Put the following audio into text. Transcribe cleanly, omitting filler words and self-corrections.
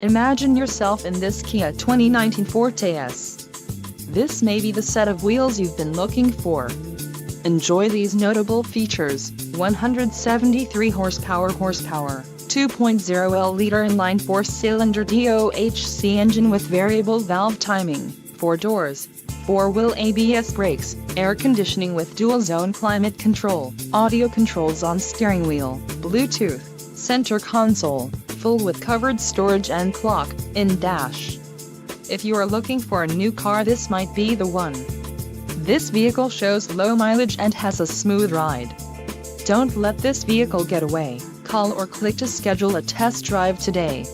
Imagine yourself in this Kia 2019 Forte S. This may be the set of wheels you've been looking for. Enjoy these notable features: 173 horsepower, 2.0L-liter inline 4-cylinder DOHC engine with variable valve timing, 4 doors, 4-wheel ABS brakes, air conditioning with dual-zone climate control, audio controls on steering wheel, Bluetooth, center console, full with covered storage and clock-in dash. If you are looking for a new car, this might be the one. This vehicle shows low mileage and has a smooth ride. Don't let this vehicle get away. Call or click to schedule a test drive today.